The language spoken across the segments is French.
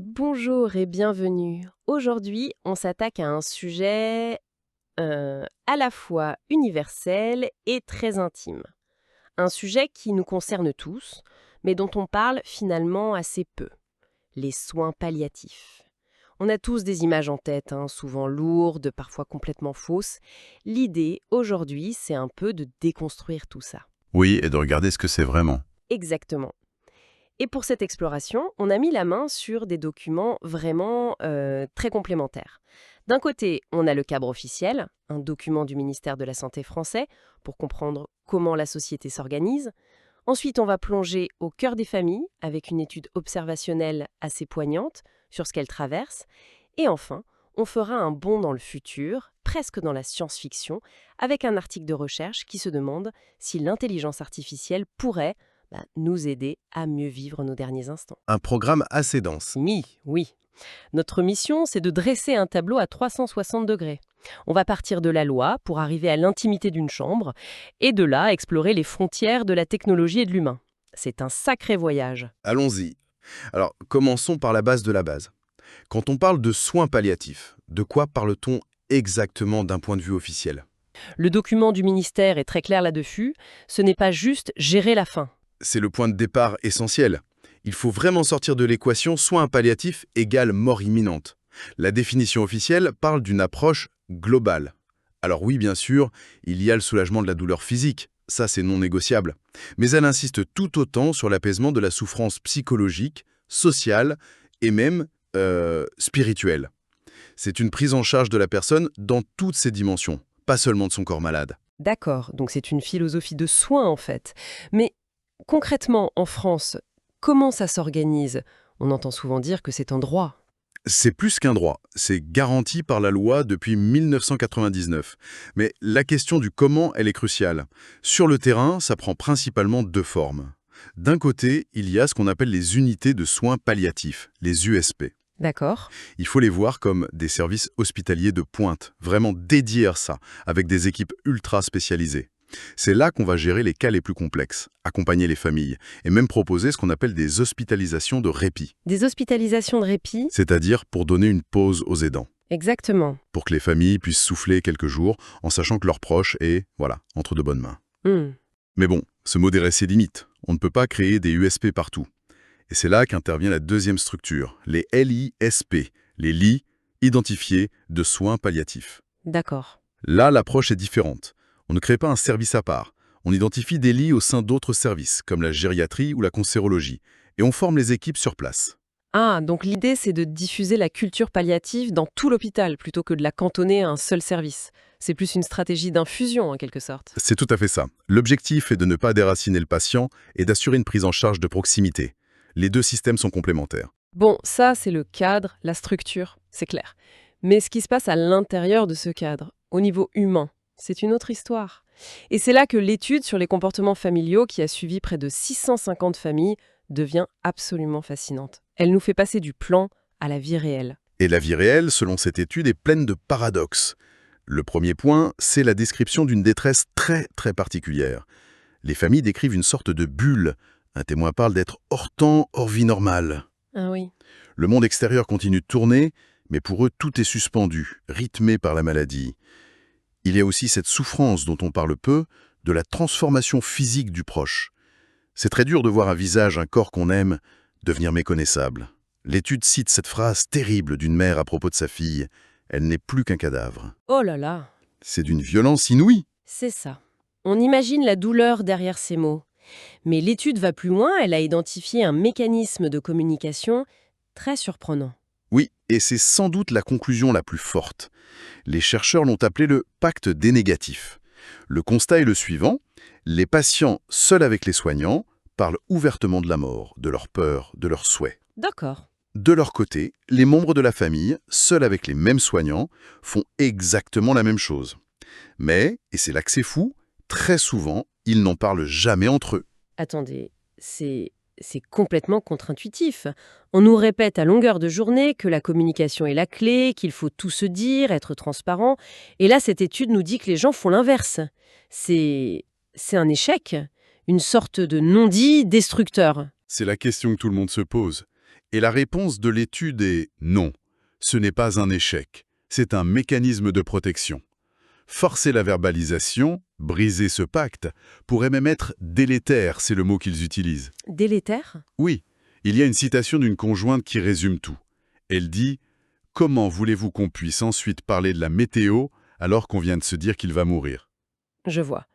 Bonjour et bienvenue. Aujourd'hui, on s'attaque à un sujet à la fois universel et très intime. Un sujet qui nous concerne tous, mais dont on parle finalement assez peu. Les soins palliatifs. On a tous des images en tête, souvent lourdes, parfois complètement fausses. L'idée, aujourd'hui, c'est un peu de déconstruire tout ça. Oui, et de regarder ce que c'est vraiment. Exactement. Et pour cette exploration, on a mis la main sur des documents vraiment très complémentaires. D'un côté, on a le cadre officiel, un document du ministère de la Santé français pour comprendre comment la société s'organise. Ensuite, on va plonger au cœur des familles avec une étude observationnelle assez poignante sur ce qu'elles traversent. Et enfin, on fera un bond dans le futur, presque dans la science-fiction, avec un article de recherche qui se demande si l'intelligence artificielle pourrait nous aider à mieux vivre nos derniers instants. Un programme assez dense. Oui. Notre mission, c'est de dresser un tableau à 360 degrés. On va partir de la loi pour arriver à l'intimité d'une chambre et de là explorer les frontières de la technologie et de l'humain. C'est un sacré voyage. Allons-y. Alors, commençons par la base de la base. Quand on parle de soins palliatifs, de quoi parle-t-on exactement d'un point de vue officiel? Le document du ministère est très clair là-dessus. Ce n'est pas juste gérer la faim. C'est le point de départ essentiel. Il faut vraiment sortir de l'équation soins palliatifs égale mort imminente. La définition officielle parle d'une approche globale. Alors oui, bien sûr, il y a le soulagement de la douleur physique, ça c'est non négociable. Mais elle insiste tout autant sur l'apaisement de la souffrance psychologique, sociale et même spirituelle. C'est une prise en charge de la personne dans toutes ses dimensions, pas seulement de son corps malade. D'accord, donc c'est une philosophie de soins en fait. Mais concrètement, en France, comment ça s'organise? On entend souvent dire que c'est un droit. C'est plus qu'un droit, c'est garanti par la loi depuis 1999. Mais la question du comment, elle est cruciale. Sur le terrain, ça prend principalement deux formes. D'un côté, il y a ce qu'on appelle les unités de soins palliatifs, les USP. D'accord. Il faut les voir comme des services hospitaliers de pointe, vraiment dédiés à ça, avec des équipes ultra spécialisées. C'est là qu'on va gérer les cas les plus complexes, accompagner les familles, et même proposer ce qu'on appelle des hospitalisations de répit, Des hospitalisations de répit? c'est-à-dire pour donner une pause aux aidants, Exactement. pour que les familles puissent souffler quelques jours en sachant que leur proche est, voilà, entre de bonnes mains. Hmm. Mais bon, se modérer ses limites. On ne peut pas créer des USP partout. Et c'est là qu'intervient la deuxième structure, les LISP, les lits identifiés de soins palliatifs. D'accord. Là, l'approche est différente. On ne crée pas un service à part. On identifie des lits au sein d'autres services, comme la gériatrie ou la cancérologie, et on forme les équipes sur place. Ah, donc l'idée, c'est de diffuser la culture palliative dans tout l'hôpital plutôt que de la cantonner à un seul service. C'est plus une stratégie d'infusion, en quelque sorte. C'est tout à fait ça. L'objectif est de ne pas déraciner le patient et d'assurer une prise en charge de proximité. Les deux systèmes sont complémentaires. Bon, ça, c'est le cadre, la structure, c'est clair. Mais ce qui se passe à l'intérieur de ce cadre, au niveau humain, c'est une autre histoire. Et c'est là que l'étude sur les comportements familiaux, qui a suivi près de 650 familles, devient absolument fascinante. Elle nous fait passer du plan à la vie réelle. Et la vie réelle, selon cette étude, est pleine de paradoxes. Le premier point, c'est la description d'une détresse très particulière. Les familles décrivent une sorte de bulle. Un témoin parle d'être hors temps, hors vie normale. Ah oui. Le monde extérieur continue de tourner, mais pour eux, tout est suspendu, rythmé par la maladie. Il y a aussi cette souffrance dont on parle peu, de la transformation physique du proche. C'est très dur de voir un visage, un corps qu'on aime, devenir méconnaissable. L'étude cite cette phrase terrible d'une mère à propos de sa fille. Elle n'est plus qu'un cadavre. Oh là là, C'est d'une violence inouïe. c'est ça. On imagine la douleur derrière ces mots. Mais l'étude va plus loin, elle a identifié un mécanisme de communication très surprenant. Oui, et c'est sans doute la conclusion la plus forte. Les chercheurs l'ont appelé le pacte des négatifs. Le constat est le suivant, les patients, seuls avec les soignants, parlent ouvertement de la mort, de leur peur, de leurs souhaits. D'accord. De leur côté, les membres de la famille, seuls avec les mêmes soignants, font exactement la même chose. Mais, et c'est là que c'est fou, très souvent, ils n'en parlent jamais entre eux. Attendez, c'est complètement contre-intuitif. On nous répète à longueur de journée que la communication est la clé, qu'il faut tout se dire, être transparent. Et là, cette étude nous dit que les gens font l'inverse. C'est un échec, une sorte de non-dit destructeur. C'est la question que tout le monde se pose. Et la réponse de l'étude est non. Ce n'est pas un échec. C'est un mécanisme de protection. Forcer la verbalisation, briser ce pacte, pourrait même être délétère, c'est le mot qu'ils utilisent. Délétère? Oui, il y a une citation d'une conjointe qui résume tout. Elle dit « Comment voulez-vous qu'on puisse ensuite parler de la météo alors qu'on vient de se dire qu'il va mourir ?» Je vois.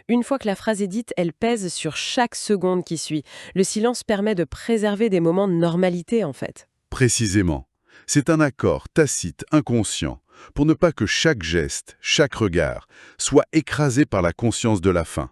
Une fois que la phrase est dite, elle pèse sur chaque seconde qui suit. Le silence permet de préserver des moments de normalité, en fait. Précisément. C'est un accord tacite, inconscient, pour ne pas que chaque geste, chaque regard, soit écrasé par la conscience de la fin.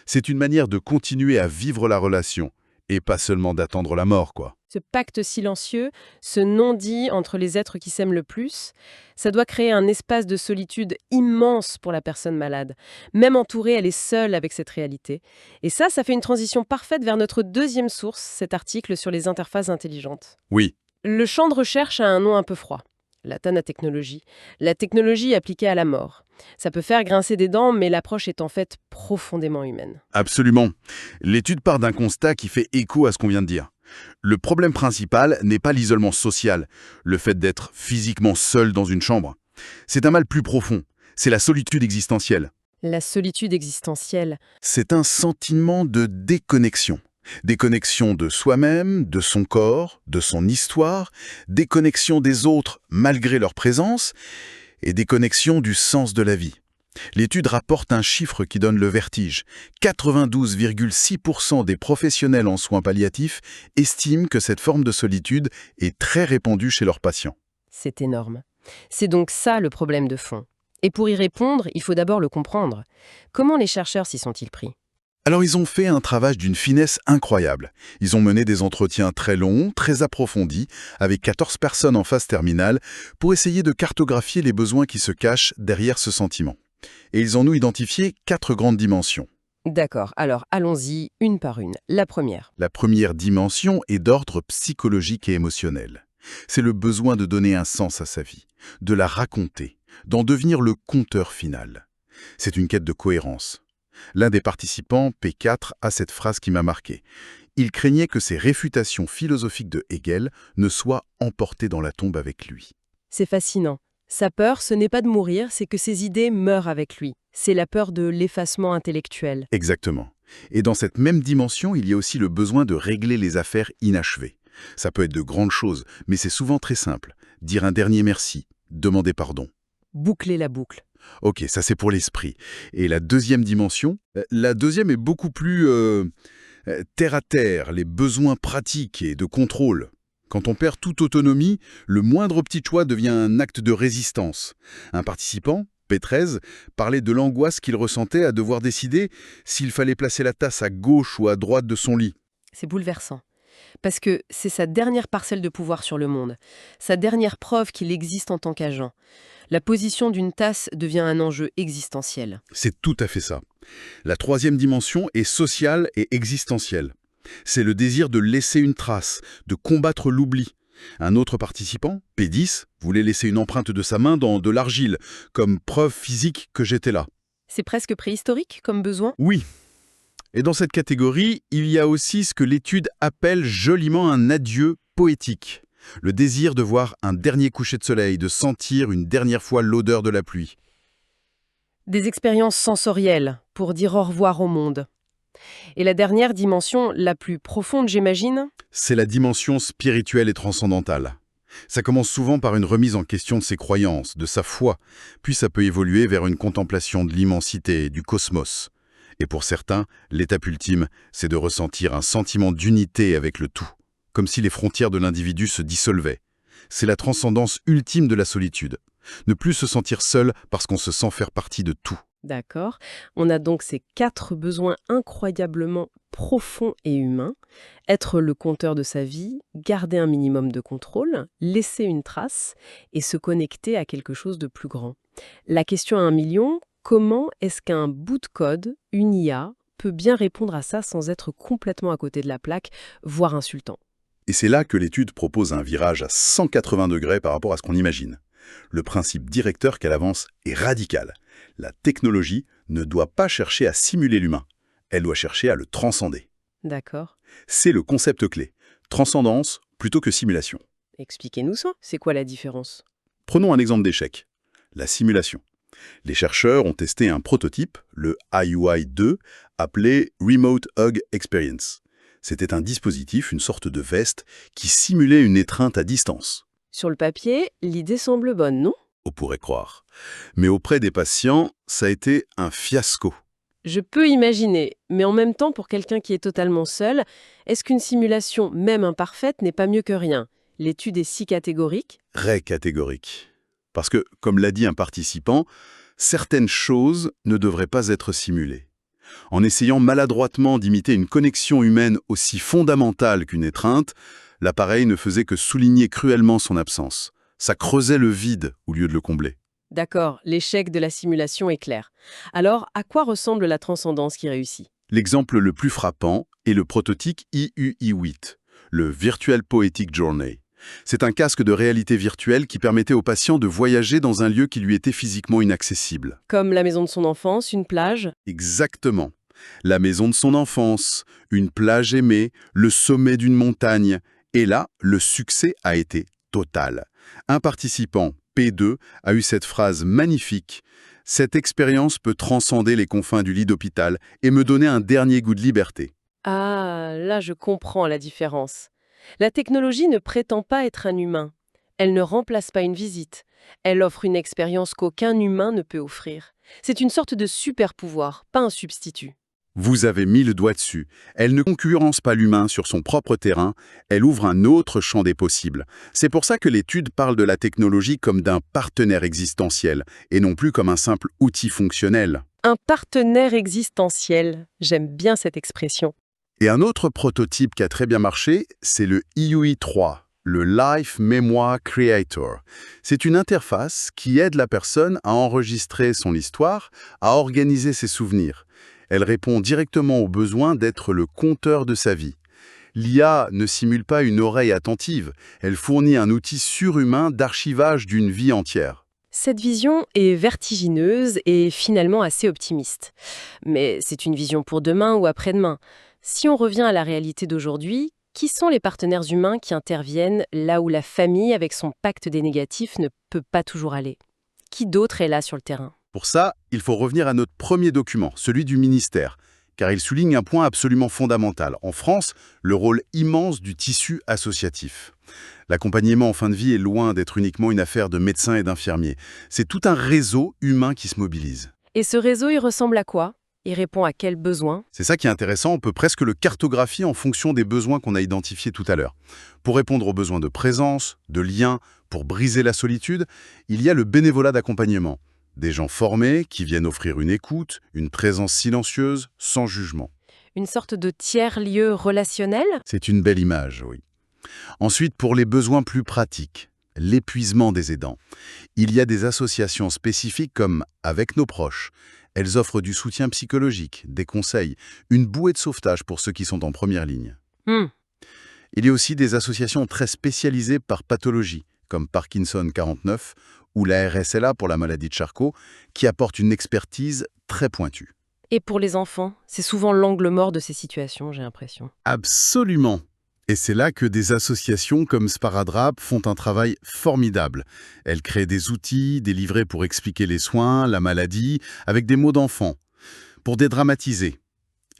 C'est une manière de continuer à vivre la relation, et pas seulement d'attendre la mort, quoi. Ce pacte silencieux, ce non-dit entre les êtres qui s'aiment le plus, ça doit créer un espace de solitude immense pour la personne malade. Même entourée, elle est seule avec cette réalité. Et ça fait une transition parfaite vers notre deuxième source, cet article sur les interfaces intelligentes. Oui, Le champ de recherche a un nom un peu froid. La thanatechnologie. La technologie appliquée à la mort. Ça peut faire grincer des dents, mais l'approche est en fait profondément humaine. absolument. L'étude part d'un constat qui fait écho à ce qu'on vient de dire. Le problème principal n'est pas l'isolement social, le fait d'être physiquement seul dans une chambre. C'est un mal plus profond, c'est la solitude existentielle. La solitude existentielle. C'est un sentiment de déconnexion. Déconnexion de soi-même, de son corps, de son histoire, déconnexion des autres malgré leur présence, et déconnexion du sens de la vie. L'étude rapporte un chiffre qui donne le vertige. 92,6% des professionnels en soins palliatifs estiment que cette forme de solitude est très répandue chez leurs patients. C'est énorme. C'est donc ça le problème de fond. Et pour y répondre, il faut d'abord le comprendre. Comment les chercheurs s'y sont-ils pris? Alors ils ont fait un travail d'une finesse incroyable. Ils ont mené des entretiens très longs, très approfondis, avec 14 personnes en phase terminale, pour essayer de cartographier les besoins qui se cachent derrière ce sentiment. Et ils en ont identifié 4 grandes dimensions. D'accord, alors allons-y une par une. La première. La première dimension est d'ordre psychologique et émotionnel. C'est le besoin de donner un sens à sa vie, de la raconter, d'en devenir le conteur final. C'est une quête de cohérence. L'un des participants, P4, a cette phrase qui m'a marqué. Il craignait que ces réfutations philosophiques de Hegel ne soient emportées dans la tombe avec lui. C'est fascinant. Sa peur, ce n'est pas de mourir, c'est que ses idées meurent avec lui. C'est la peur de l'effacement intellectuel. Exactement. Et dans cette même dimension, il y a aussi le besoin de régler les affaires inachevées. Ça peut être de grandes choses, mais c'est souvent très simple. Dire un dernier merci, demander pardon. Boucler la boucle. Ok, ça c'est pour l'esprit. Et la deuxième dimension, la deuxième est beaucoup plus terre à terre, les besoins pratiques et de contrôle. Quand on perd toute autonomie, le moindre petit choix devient un acte de résistance. Un participant, P13, parlait de l'angoisse qu'il ressentait à devoir décider s'il fallait placer la tasse à gauche ou à droite de son lit. C'est bouleversant. Parce que c'est sa dernière parcelle de pouvoir sur le monde, sa dernière preuve qu'il existe en tant qu'agent. La position d'une tasse devient un enjeu existentiel. C'est tout à fait ça. La troisième dimension est sociale et existentielle. C'est le désir de laisser une trace, de combattre l'oubli. Un autre participant, P10, voulait laisser une empreinte de sa main dans de l'argile, comme preuve physique que j'étais là. C'est presque préhistorique comme besoin. Oui. Et dans cette catégorie, il y a aussi ce que l'étude appelle joliment un adieu poétique. Le désir de voir un dernier coucher de soleil, de sentir une dernière fois l'odeur de la pluie. Des expériences sensorielles pour dire au revoir au monde. Et la dernière dimension, la plus profonde, j'imagine? C'est la dimension spirituelle et transcendantale. Ça commence souvent par une remise en question de ses croyances, de sa foi, puis ça peut évoluer vers une contemplation de l'immensité, du cosmos. Et pour certains, l'étape ultime, c'est de ressentir un sentiment d'unité avec le tout, comme si les frontières de l'individu se dissolvaient. C'est la transcendance ultime de la solitude. Ne plus se sentir seul parce qu'on se sent faire partie de tout. D'accord. On a donc ces 4 besoins incroyablement profonds et humains. Être le compteur de sa vie, garder un minimum de contrôle, laisser une trace et se connecter à quelque chose de plus grand. La question à 1 million, comment est-ce qu'un bout de code, une IA, peut bien répondre à ça sans être complètement à côté de la plaque, voire insultant? Et c'est là que l'étude propose un virage à 180 degrés par rapport à ce qu'on imagine. Le principe directeur qu'elle avance est radical. La technologie ne doit pas chercher à simuler l'humain. Elle doit chercher à le transcender. D'accord. C'est le concept clé. Transcendance plutôt que simulation. Expliquez-nous ça, c'est quoi la différence? Prenons un exemple d'échec. La simulation. Les chercheurs ont testé un prototype, le IUI-2, appelé Remote Hug Experience. C'était un dispositif, une sorte de veste, qui simulait une étreinte à distance. Sur le papier, l'idée semble bonne, non? On pourrait croire. Mais auprès des patients, ça a été un fiasco. Je peux imaginer, mais en même temps, pour quelqu'un qui est totalement seul, est-ce qu'une simulation, même imparfaite, n'est pas mieux que rien? L'étude est si catégorique? Catégorique. Parce que, comme l'a dit un participant, certaines choses ne devraient pas être simulées. En essayant maladroitement d'imiter une connexion humaine aussi fondamentale qu'une étreinte, l'appareil ne faisait que souligner cruellement son absence. Ça creusait le vide au lieu de le combler. D'accord, l'échec de la simulation est clair. Alors, à quoi ressemble la transcendance qui réussit? L'exemple le plus frappant est le prototype IUI-8, le Virtual Poetic Journey. C'est un casque de réalité virtuelle qui permettait au patient de voyager dans un lieu qui lui était physiquement inaccessible. Comme la maison de son enfance, une plage? Exactement. La maison de son enfance, une plage aimée, le sommet d'une montagne. Et là, le succès a été total. Un participant, P2, a eu cette phrase magnifique. « Cette expérience peut transcender les confins du lit d'hôpital et me donner un dernier goût de liberté. » Ah, là je comprends la différence. La technologie ne prétend pas être un humain. Elle ne remplace pas une visite. Elle offre une expérience qu'aucun humain ne peut offrir. C'est une sorte de super-pouvoir, pas un substitut. Vous avez mis le doigt dessus. Elle ne concurrence pas l'humain sur son propre terrain, elle ouvre un autre champ des possibles. C'est pour ça que l'étude parle de la technologie comme d'un partenaire existentiel, et non plus comme un simple outil fonctionnel. Un partenaire existentiel. J'aime bien cette expression. Et un autre prototype qui a très bien marché, c'est le IUI-3, le Life Memoir Creator. C'est une interface qui aide la personne à enregistrer son histoire, à organiser ses souvenirs. Elle répond directement au besoin d'être le conteur de sa vie. L'IA ne simule pas une oreille attentive, elle fournit un outil surhumain d'archivage d'une vie entière. Cette vision est vertigineuse et finalement assez optimiste. Mais c'est une vision pour demain ou après-demain. Si on revient à la réalité d'aujourd'hui, qui sont les partenaires humains qui interviennent là où la famille, avec son pacte des négatifs, ne peut pas toujours aller? Qui d'autre est là sur le terrain? Pour ça, il faut revenir à notre premier document, celui du ministère, car il souligne un point absolument fondamental. En France, le rôle immense du tissu associatif. L'accompagnement en fin de vie est loin d'être uniquement une affaire de médecins et d'infirmiers. C'est tout un réseau humain qui se mobilise. Et ce réseau, il ressemble à quoi? Il répond à quels besoins? C'est ça qui est intéressant, on peut presque le cartographier en fonction des besoins qu'on a identifiés tout à l'heure. Pour répondre aux besoins de présence, de lien, pour briser la solitude, il y a le bénévolat d'accompagnement. Des gens formés qui viennent offrir une écoute, une présence silencieuse, sans jugement. Une sorte de tiers-lieu relationnel? C'est une belle image, oui. Ensuite, pour les besoins plus pratiques, l'épuisement des aidants. Il y a des associations spécifiques comme Avec nos proches. Elles offrent du soutien psychologique, des conseils, une bouée de sauvetage pour ceux qui sont en première ligne. Il y a aussi des associations très spécialisées par pathologie, comme Parkinson 49 ou la RSLA pour la maladie de Charcot, qui apportent une expertise très pointue. Et pour les enfants, c'est souvent l'angle mort de ces situations, j'ai l'impression. Absolument. Et c'est là que des associations comme Sparadrap font un travail formidable. Elles créent des outils, des livrets pour expliquer les soins, la maladie, avec des mots d'enfant, pour dédramatiser.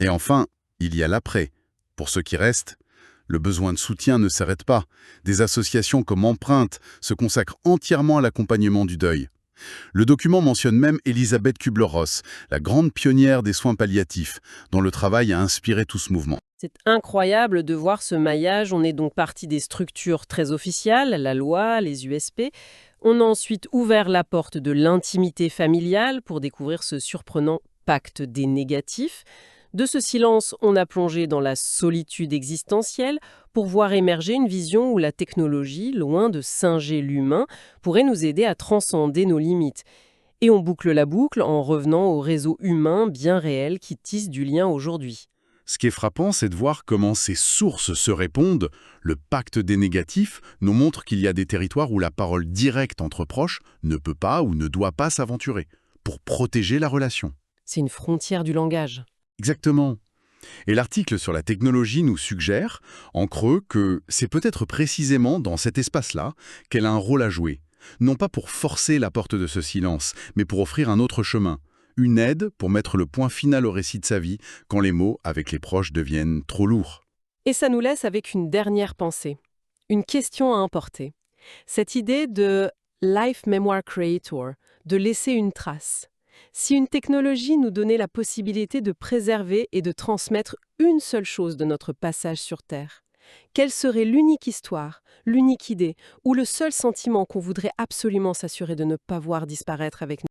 Et enfin, il y a l'après. Pour ceux qui restent, le besoin de soutien ne s'arrête pas. Des associations comme Empreinte se consacrent entièrement à l'accompagnement du deuil. Le document mentionne même Elisabeth Kubler-Ross, la grande pionnière des soins palliatifs, dont le travail a inspiré tout ce mouvement. C'est incroyable de voir ce maillage. On est donc parti des structures très officielles, la loi, les USP. On a ensuite ouvert la porte de l'intimité familiale pour découvrir ce surprenant pacte des négatifs. De ce silence, on a plongé dans la solitude existentielle pour voir émerger une vision où la technologie, loin de singer l'humain, pourrait nous aider à transcender nos limites. Et on boucle la boucle en revenant au réseau humain bien réel qui tisse du lien aujourd'hui. Ce qui est frappant, c'est de voir comment ces sources se répondent. Le pacte des négatifs nous montre qu'il y a des territoires où la parole directe entre proches ne peut pas ou ne doit pas s'aventurer, pour protéger la relation. C'est une frontière du langage. Exactement. Et l'article sur la technologie nous suggère, en creux, que c'est peut-être précisément dans cet espace-là qu'elle a un rôle à jouer. Non pas pour forcer la porte de ce silence, mais pour offrir un autre chemin. Une aide pour mettre le point final au récit de sa vie quand les mots avec les proches deviennent trop lourds. Et ça nous laisse avec une dernière pensée, une question à importer. Cette idée de Life Memoir Creator, de laisser une trace. Si une technologie nous donnait la possibilité de préserver et de transmettre une seule chose de notre passage sur Terre, quelle serait l'unique histoire, l'unique idée ou le seul sentiment qu'on voudrait absolument s'assurer de ne pas voir disparaître avec nous?